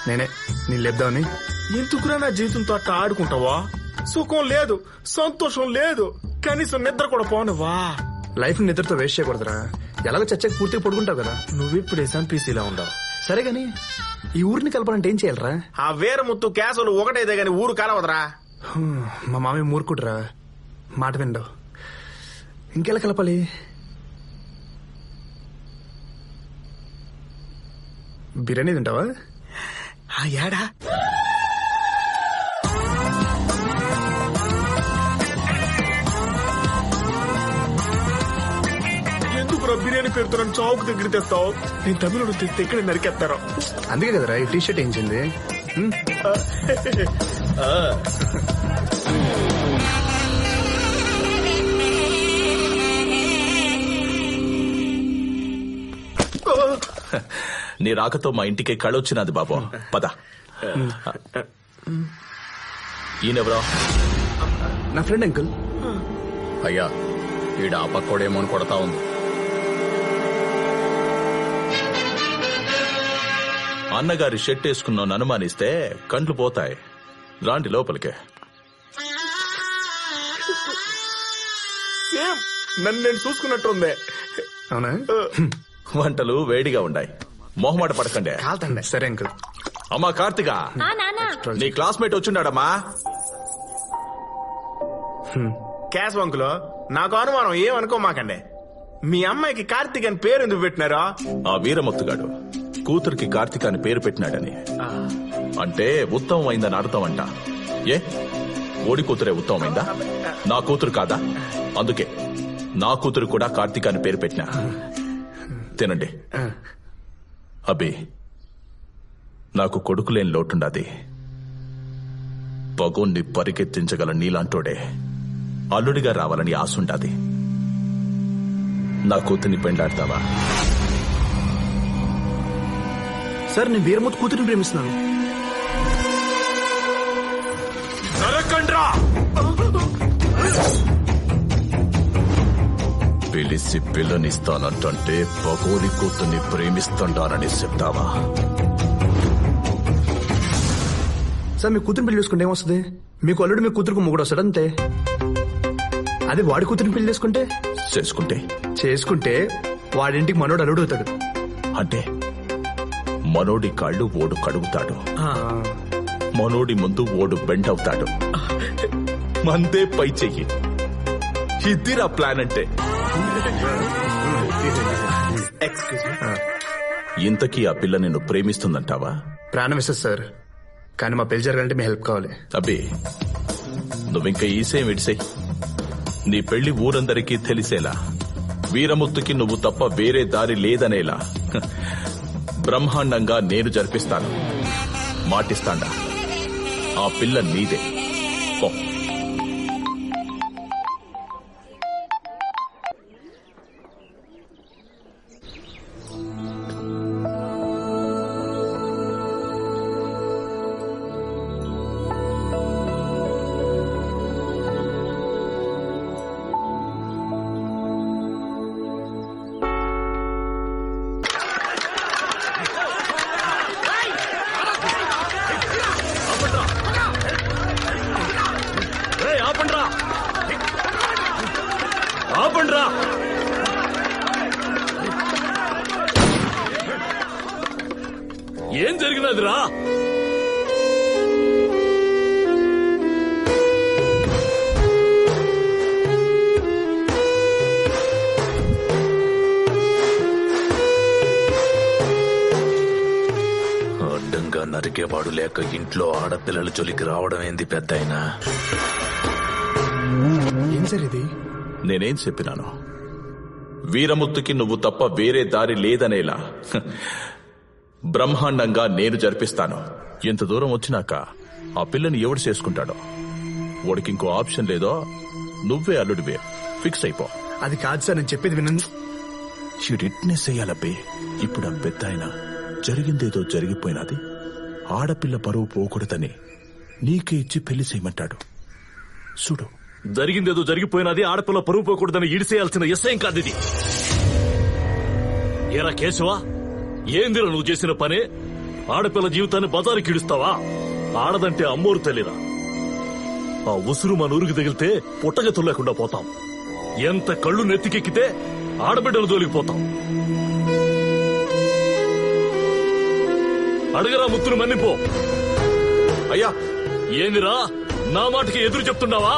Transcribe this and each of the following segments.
నేనే నేను లేపుదామని. ఎందుకురా నా జీవితంతో అట్లా ఆడుకుంటావా? సుఖం లేదు, సంతోషం లేదు, కనీసం నిద్ర కూడా పోనవా? Life నిద్రతో waste చేయకూడదురా. ఎలాగో చచ్చకి పూర్తిగా పడుకుంటావు కదా. నువ్విప్పుడు ఎస్ఎంపీసీలా ఉండవు. సరే గాని ఈ ఊరిని కలపాలంటే ఏం చేయాలరా? ఆ వీరముత్తు కేసులు ఒకటైతే గాని ఊరు కలవదరా. మా మామయ్య మూర్ఖుడురా, మాట విండవు. ఇంకెలా కలపాలి? బిర్యానీ తింటావా? ఏడా ఎందుకురా బిర్యానీ పేరుతో నన్ను చౌక్ దగ్గర తెస్తావు? నేను తమిళుడు తెస్తే ఇక్కడ నరికేస్తారో. అందుకే కదరా ఈ టీషర్ట్ వేయించింది. నీ రాకతో మా ఇంటికి కళొచ్చినది బాబు. పద. ఈయనెవరో? నా ఫ్రెండ్ అంకుల్. అయ్యా ఈడ ఆ పక్కోడేమో అని కొడతా ఉంది. అన్నగారి షర్ట్ వేసుకున్నాను అనుమానిస్తే కంట్లు పోతాయి. రాండి లోపలికే. సేమ్ నన్ను నేను చూసుకున్నట్టుంది. అవునా? వంటలు వేడిగా ఉన్నాయి, మొహమాట పడకండి. కాల్తండి. సరే అంకుల్. అమ్మా కార్తిక, నీ క్లాస్మేట్ వచ్చిండాడమ్మా. క్యాష్ వంకులో నాకు అనుమానం, ఏమనుకోమాకండి. మీ అమ్మాయికి కార్తీక్ అని పేరు ఎందుకు పెట్టినారా? ఆ వీరముత్తుగాడు కూతురికి కార్తిక అని పేరు పెట్టినాడని. అంటే ఉత్తమమైందని అర్థం అంట. ఏ ఓడి కూతురే ఉత్తమమైందా? నా కూతురు కాదా? అందుకే నా కూతురు కూడా కార్తిక అని పేరు పెట్టినా. తినండి. అబ్బే, నాకు కొడుకులేని లోటుండాది. పగోన్ని పరిగెత్తించగల నీలాంటోడే అల్లుడిగా రావాలని ఆశుండాది. నా కూతుర్ని పెండాడతావా? సార్ నేను వీరముత్తు కూతురిని ప్రేమిస్తున్నాను. పిలిచి పిల్లనిస్తానంటే పగోలి కూతుర్ని ప్రేమిస్తుంటానని చెప్తావా? సార్ మీ కూతురిని పెళ్లి చేసుకుంటే ఏమొస్తుంది? మీకు అల్లుడు మీ కూతురుకు మొగుడు వస్తాడు అంతే. అదే వాడి కూతురిని పెళ్లి చేసుకుంటే వాడింటికి మనోడు అల్లుడు అవుతాడు. అంటే మనోడి కాళ్ళు ఓడు కడుగుతాడు, మనోడి ముందు ఓడు బెండ్ అవుతాడు. మందే పై చెయ్యి. ఇద్దిరా ప్లాన్ అంటే. ఇంతకీ ఆ పిల్ల నిన్ను ప్రేమిస్తుందంటావా? ప్రాణం ఇస్తుంది సార్, కానీ మా పెళ్లి జరగాలంటే మీ హెల్ప్ కావాలి. అబ్బే, నువ్వింక ఈసేం విడిసేయ్. నీ పెళ్లి ఊరందరికీ తెలిసేలా, వీరముత్తుకి నువ్వు తప్ప వేరే దారి లేదనేలా బ్రహ్మాండంగా నేను జరిపిస్తాను. మాటిస్తాండా. ఆ పిల్ల నీదే. పో. ఏం జరిగినదిరా? అడ్డంగా నరికేవాడు లేక ఇంట్లో ఆడపిల్లల జోలికి రావడం ఏంది పెద్దయినా? ఏం సార్ ఇది? నేనేం చెప్పినాను? వీరముత్తుకి నువ్వు తప్ప వేరే దారి లేదనేలా బ్రహ్మాండంగా నేను జరిపిస్తాను. ఇంత దూరం వచ్చినాక ఆ పిల్లని ఎవడు చేసుకుంటాడో, వాడికి ఇంకో ఆప్షన్ లేదో. నువ్వే అల్లుడివే, ఫిక్స్ అయిపో. అది కాదు సార్, నేను చెప్పేది వినండి. షిడిట్నెస్ అయ్యాలబ్బే. ఇప్పుడు ఆ పెద్ద ఆయన జరిగిందేదో జరిగిపోయినది, ఆడపిల్ల పరువు పోకూడదని నీకే ఇచ్చి పెళ్లి చేయమంటాడు. చూడు, జరిగిందేదో జరిగిపోయినది, ఆడపిల్ల పరువు పోకూడదని ఈడిసేయాల్సిన ఎస్ఐం కాదు ఇది. ఏరా కేశవా, ఏందిరా నువ్వు చేసిన పనే? ఆడపిల్ల జీవితాన్ని బజారుకి ఇడుస్తావా? ఆడదంటే అమ్మోరు తెలియదా? ఆ ఉసురు మన ఊరికి తగిలితే పుట్టగతులు లేకుండా పోతాం. ఎంత కళ్ళు నెత్తికెక్కితే ఆడబిడ్డలు తోలికిపోతాం. అడగరా ముత్తును మన్నిపో. అయ్యా, ఏందిరా నా మాటకి ఎదురు చెప్తున్నావా?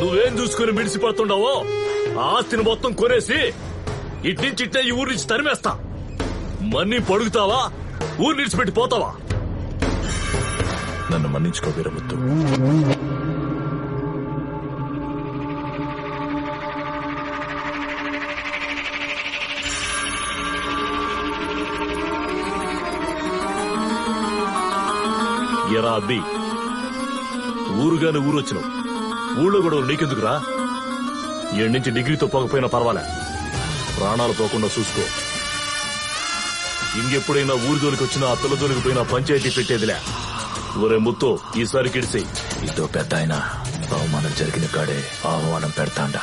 నువ్వేం చూసుకుని మిడిసిపడుతుండవో ఆ ఆస్తిని మొత్తం కొనేసి ఇట్టించిట్టే ఈ ఊరి నుంచి తరిమేస్తా. మన్ని పడుగుతావా? ఊరు నిడిచిపెట్టి పోతావా? నన్ను మన్నించుకో వీరముత్తు. ఎరా అబ్బి, ఊరుగానే ఊరొచ్చినావు. ఊళ్ళో కూడా నీకెందుకురా? ఏడు నుంచి డిగ్రీతో పోకపోయినా పర్వాలే, ప్రాణాలు పోకుండా చూసుకో. ఇంకెప్పుడైనా ఊరి జోలికి వచ్చినా ఆ పిల్ల జోలికి పోయినా పంచాయతీ పెట్టేదిలే. ఊరే ముత్తు, ఈసారి కిడిసి. ఇదో పెద్ద ఆయన అవమానం జరిగిన కాడే ఆహ్వానం పెడతాండా.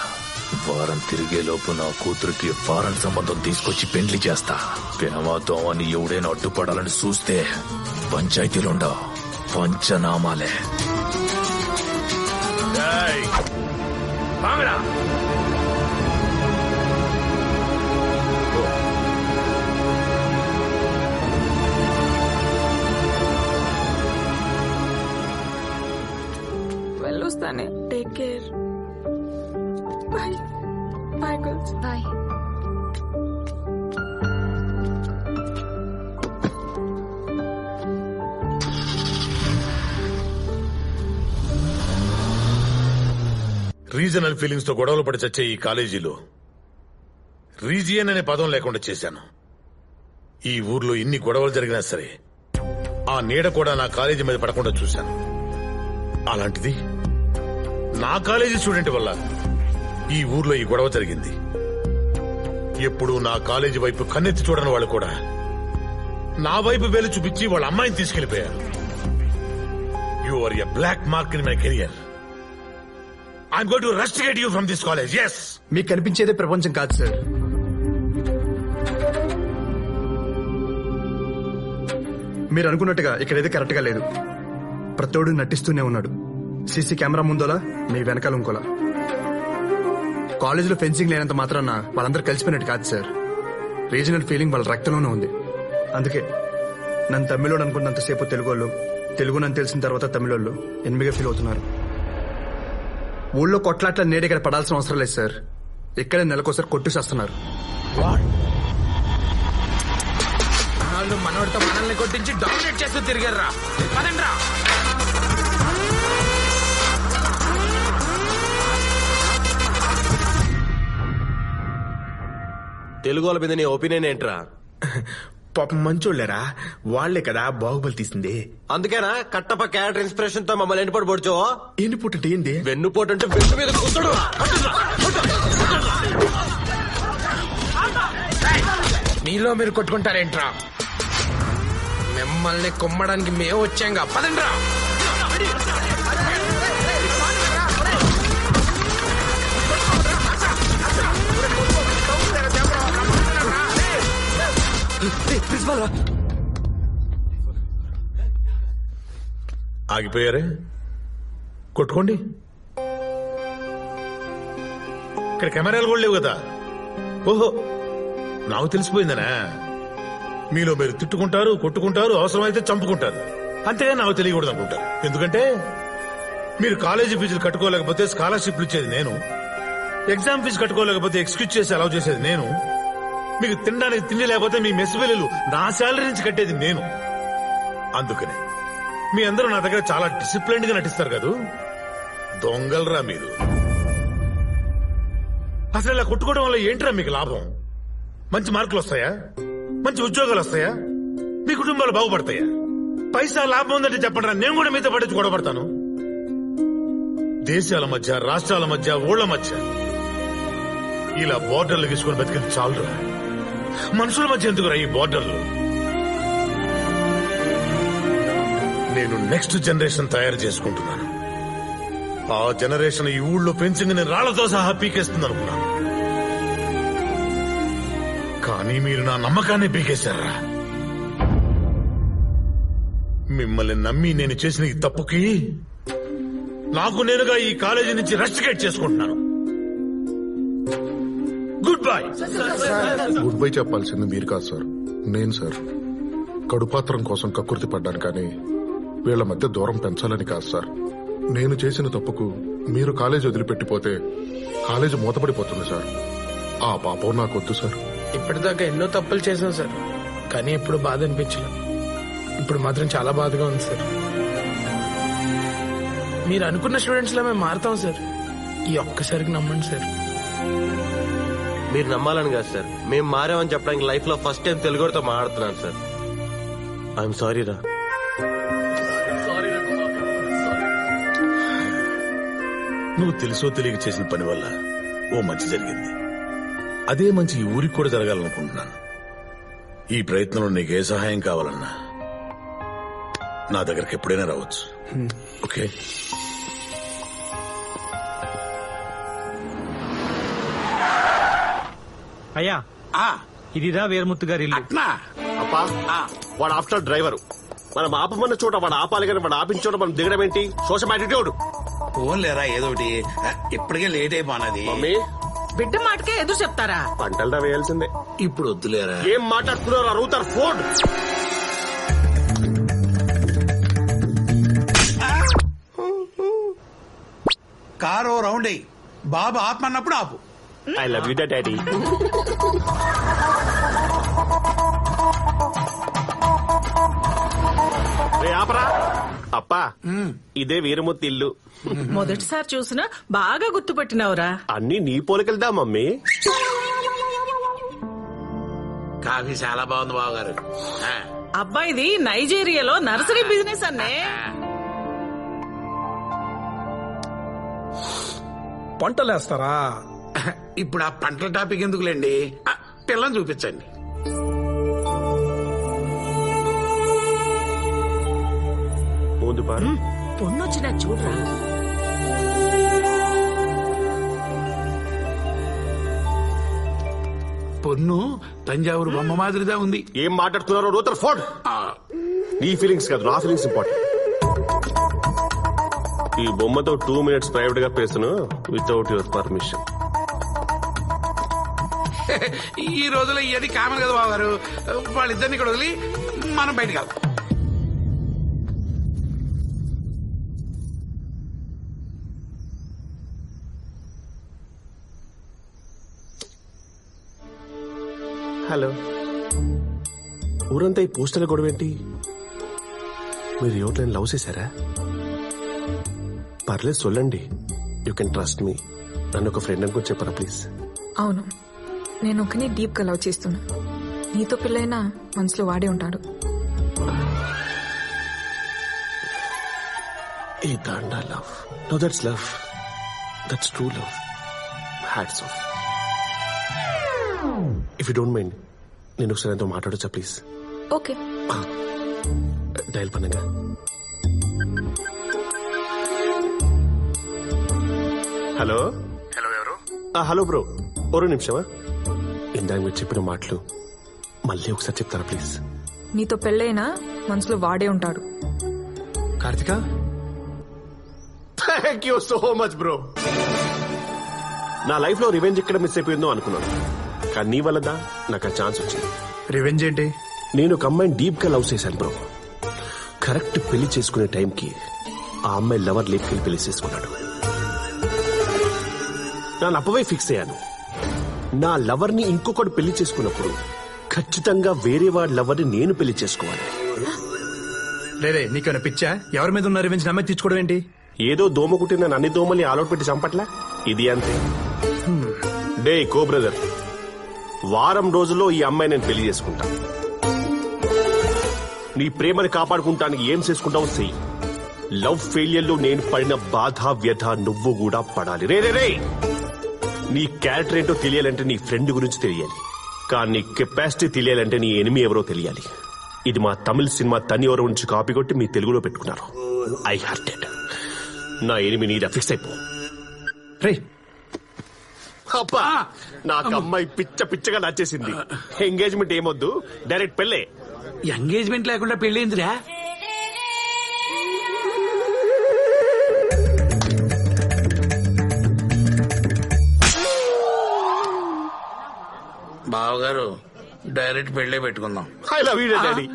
వారం తిరిగే లోపు నా కూతురికి ఫారెన్ సంబంధం తీసుకొచ్చి పెండ్లి చేస్తా. ప్రేమతో అని ఎవడైనా అడ్డుపడాలని చూస్తే పంచాయతీలుండవు, పంచనామాలే. వెళ్ళొస్తానే. Take care. Bye bye girls. Bye. Regional feelings తో గొడవలు పడి చచ్చే ఈ కాలేజీలో రీజియన్ అనే పదం లేకుండా చేశాను. ఈ ఊర్లో ఇన్ని గొడవలు జరిగినా సరే ఆ నీడ కూడా నా కాలేజీ మీద పడకుండా చూశాను. అలాంటిది నా కాలేజీ స్టూడెంట్ వల్ల ఈ ఊర్లో ఈ గొడవ జరిగింది. ఎప్పుడు నా కాలేజీ వైపు కన్నెత్తి చూడని వాళ్ళు కూడా నా వైపు వేలు చూపించి వాళ్ళ అమ్మాయిని తీసుకెళ్లిపోయారు. You are a black mark in my career. I'm going to rusticate you from this college, yes. మీకు కనిపించేదే ప్రపంచం కాదు సార్. మీరు అనుకున్నట్టుగా ఇక్కడైతే కరెక్ట్ గా లేదు. ప్రతోడు నటిస్తూనే ఉన్నాడు. సీసీ కెమెరా ముందోలా, మీ వెనకాల ఇంకోలా. కాలేజీలో ఫెన్సింగ్ లేనంత మాత్రాన వాళ్ళందరూ కలిసిపోయినట్టు కాదు సార్. రీజనల్ ఫీలింగ్ వాళ్ళ రక్తంలోనే ఉంది. అందుకే నన్ను తమిళోడు అనుకున్నంతసేపు తెలుగోళ్ళు, తెలుగు నన్ను తెలిసిన తర్వాత తమిళోళ్ళు ఎనిమిగా ఫీల్ అవుతున్నారు. ఊళ్ళో కొట్లాట్ల నేడు ఇక్కడ పడాల్సిన అవసరం లేదు సార్. ఇక్కడే నెలకోసారి కొట్టుసేస్తున్నారు. వాళ్ళు మనోడితో మనల్ని కొట్టించి డామినేట్ చేస్తూ తిరిగారా. పదండ్రా. తెలుగు వాళ్ళ మీద నీ ఒపీనియన్ ఏంట్రా? పాపం మంచోళ్ళరా, వాళ్లే కదా బాహుబలి తీసింది. అందుకేనా కట్టప్ప క్యారెక్టర్ ఇన్స్పిరేషన్ తో మమ్మల్ని ఎండిపోటు పొడిచో? ఎండిపోటు అంటే ఏంది? వెన్నుపోటు అంటే వెన్ను మీద కూర్చోడు. మీలో మీరు కొట్టుకుంటారేంట్రా? మిమ్మల్ని కొమ్మడానికి మేము వచ్చాంగా. పదండ్రా. ఆగిపోయారే, కొట్టుకోండి. ఇక్కడ కెమెరాలు కూడా లేవు కదా. ఓహో, నాకు తెలిసిపోయిందనా? మీలో మీరు తిట్టుకుంటారు, కొట్టుకుంటారు, అవసరమైతే చంపుకుంటారు. అంతేగా నాకు తెలియకూడదు అనుకుంటారు. ఎందుకంటే మీరు కాలేజీ ఫీజులు కట్టుకోలేకపోతే స్కాలర్షిప్లు ఇచ్చేది నేను, ఎగ్జామ్ ఫీజు కట్టుకోలేకపోతే ఎక్స్క్యూజ్ చేసి అలౌ చేసేది నేను, మీకు తినడానికి తిండి లేకపోతే మీ మెస్ బిల్లులు నా శాలరీ నుంచి కట్టేది నేను. అందుకని మీ అందరూ నా దగ్గర చాలా డిసిప్లైన్డ్ గా నటిస్తారు కదా. దొంగలరా మీరు. అసలు ఇలా కొట్టుకోవడం వల్ల ఏంట్రా మీకు లాభం? మంచి మార్కులు వస్తాయా? మంచి ఉద్యోగాలు వస్తాయా? మీ కుటుంబాలు బాగుపడతాయా? పైసా లాభం ఉందంటే చెప్పండి, నేను కూడా మీతో పడించి గొడవపడతాను. దేశాల మధ్య, రాష్ట్రాల మధ్య, ఊళ్ల మధ్య ఇలా బోర్డర్లు తీసుకుని బతికింది చాలురా. మనుషుల మధ్య ఎందుకురా ఈ బోర్డర్లు? నేను నెక్స్ట్ జనరేషన్ తయారు చేసుకుంటున్నాను. ఆ జనరేషన్ ఈ ఊళ్ళో ఫెన్సింగ్ నేను రాళ్లతో సహా పీకేస్తుంది అనుకున్నాను. కానీ కానీ మీరు నా నమ్మకాన్ని పీకేశారా? మిమ్మల్ని నమ్మి నేను చేసిన ఈ తప్పుకి నాకు నేనుగా ఈ కాలేజీ నుంచి రెస్టికేట్ చేసుకుంటున్నాను. Good bye. గుడ్ బై చెప్పాల్సింది మీరు కాదు సార్, నేను సార్. కడుపాత్రం కోసం కక్కుర్తి పడ్డాను కానీ వీళ్ళ మధ్య దూరం పెంచాలని కాదు సార్. నేను చేసిన తప్పుకు మీరు కాలేజీ వదిలిపెట్టిపోతే కాలేజీ మూతపడిపోతుంది సార్. ఆ పాపం నాకొద్దు సార్. ఇప్పటిదాకా ఎన్నో తప్పులు చేశాం సార్, కానీ ఎప్పుడు బాధ అనిపించలేదు. ఇప్పుడు మాత్రం చాలా బాధగా ఉంది సార్. మీరు అనుకున్న స్టూడెంట్స్ లా మేము మారుతాం సార్. ఈ ఒక్కసారికి నమ్మండి సార్. మీరు నమ్మాలని కాదు సార్, మేము మారామని చెప్పడానికి లైఫ్ లో ఫస్ట్ టైం తెలుగుతో మాట్లాడుతున్నాను సార్. ఐఎమ్ సారీ రా. నువ్వు తెలుసో తెలియక చేసిన పని వల్ల ఓ మంచి జరిగింది. అదే మంచి ఈ ఊరికి కూడా జరగాలనుకుంటున్నాను. ఈ ప్రయత్నంలో నీకు ఏ సహాయం కావాలన్నా నా దగ్గరికి ఎప్పుడైనా రావచ్చు. ఓకే? అయ్యా ఇదిరా వీరముత్తు గారి ఇల్లు. అప్పా, వాడు ఆఫ్టర్ డ్రైవరు. మనం ఆపమన్న చోట వాడు ఆపాలి, కానీ వాడు ఆపిన చోట మనం దిగడం ఏంటి? Social attitude. ఫోన్ లేరా ఏదో ఒకటి, ఇప్పటికే లేట్ అయిపోయినది. మమ్మీ, బిడ్డ మాటకే ఎదురు చెప్తారా? పంటలు వేయాల్సిందే. ఇప్పుడు వద్దులేరా. ఏం మాట్లాడుతున్నారు? అరుగుతారు ఫోన్. కారు రౌండ్ అయ్యి బాబు ఆపమన్నప్పుడు ఆపు. I love you daddy. ఆపరా. అప్పా, ఇదే వీరమూర్తి ఇల్లు. మొదటిసారి చూసినా బాగా గుర్తుపట్టినవురా. అన్ని నీ పోలికెళ్దా మమ్మీ? కాఫీ చాలా బాగుంది బావగారు. అబ్బాయిది నైజీరియాలో నర్సరీ బిజినెస్ అన్నే. పంటలేస్తారా? ఇప్పుడు ఆ పంటల టాపిక్ ఎందుకులేండి, పిల్లని చూపించండి. ముందు పారు. పొన్నొచ్చిన చూడరా. పొన్ను తంజావూరు బొమ్మ మాదిరిగా ఉంది. ఏం మాట్లాడుతున్నారో రూతర్ ఫోర్డ్. నీ ఫీలింగ్స్ కాదు, నా ఫీలింగ్స్ ఇంపార్టెంట్. ఈ బొమ్మతో 2 minutes ప్రైవేట్ గా పేస్తును వితౌట్ యువర్ పర్మిషన్. ఈ రోజుల్లో ఇవన్నీ కామన్ కదా బావగారు. వాళ్ళిద్దరిని ఇక్కడ వదిలి మనం బయటకు వెళ్దాం. హలో, ఊరంతా ఈ పోస్టర్ల గొడవ ఏంటి? మీరు ఎవరిని లవ్ చేశారా? పర్లేదు సొల్లండి. You can trust me. నన్ను ఒక ఫ్రెండ్ అనుకుని చెప్పరా ప్లీజ్. అవును, నేను ఒకని డీప్ గా లవ్ చేస్తున్నా. నీతో పెళ్ళైనా మనసులో వాడే ఉంటాడు. ఏ దాండా love. No that's love. That's true love. Hats off. If you don't mind, నేను ఒకసారి ఎంతో మాట్లాడొచ్చా ప్లీజ్? ఓకే. డయల్ பண்ணுங்க. హలో. హలో, ఎవరు? హలో బ్రో, ఒరు నిమిషమా. ఇందాక మీరు చెప్పిన మాటలు మళ్ళీ ఒకసారి చెప్తారా ప్లీజ్? నీతో పెళ్ళైనా మనసులో వాడే ఉంటాడు. Karthika, thank you so much bro. నా లైఫ్ లో రివెంజ్ ఎక్కడ మిస్ అయిపోయిందో అనుకున్నాను, కానీ నీ వల్లదా నాకు ఆ ఛాన్స్ వచ్చింది. రివెంజ్ ఏంటి? నేను ఒక అమ్మాయిని డీప్ గా లవ్ చేశాను బ్రో. కరెక్ట్ పెళ్లి చేసుకునే టైంకి ఆ అమ్మాయి లవర్ లేపుకెళ్ళి పెళ్లి చేసుకున్నాడు. నేను అప్పవే ఫిక్స్ అయ్యాను, నా లవర్ ని ఇంకొకటి పెళ్లి చేసుకున్నప్పుడు ఖచ్చితంగా వేరే వాడి లవర్ ని నేను పెళ్లి చేసుకోవాలి. లేదే, నీకేమైనా పిచ్చా? ఎవరి మీద ఉన్న రివెంజ్ నమ్మే తీర్చుకోవడం ఏంటి? ఏదో దోమ కుట్టిన అన్ని దోమల్ని ఆలోట్ పెట్టి చంపట్లా, ఇది అంతే. డే కో బ్రదర్, వారం రోజుల్లో ఈ అమ్మాయి నేను పెళ్లి చేసుకుంటా. నీ ప్రేమని కాపాడుకుంటానికి ఏం చేసుకుంటావు చెయ్యి. లవ్ ఫెయిలియర్ లో నేను పడిన బాధ వ్యధ నువ్వు కూడా పడాలి. రే రే రే, నీ క్యారెక్టర్ ఏంటో తెలియాలంటే నీ ఫ్రెండ్ గురించి తెలియాలి, కానీ నీ కెపాసిటీ తెలియాలంటే నీ ఎనిమి ఎవరో తెలియాలి. ఇది మా తమిళ సినిమా తని ఎవరో నుంచి కాపీ కొట్టి మీ తెలుగులో పెట్టుకున్నారు. I hearted. నా ఎనిమి నీదా, ఫిక్స్ అయిపో. రే, అబ్బా నాకు అమ్మాయి పిచ్చగా నచ్చేసింది. ఎంగేజ్మెంట్ ఏమొద్దు, డైరెక్ట్ పెళ్ళే. ఎంగేజ్మెంట్ లేకుండా పెళ్ళేందిరా? బావగారు డైరెక్ట్ పెళ్ళే పెట్టుకుందాం. I love you daddy.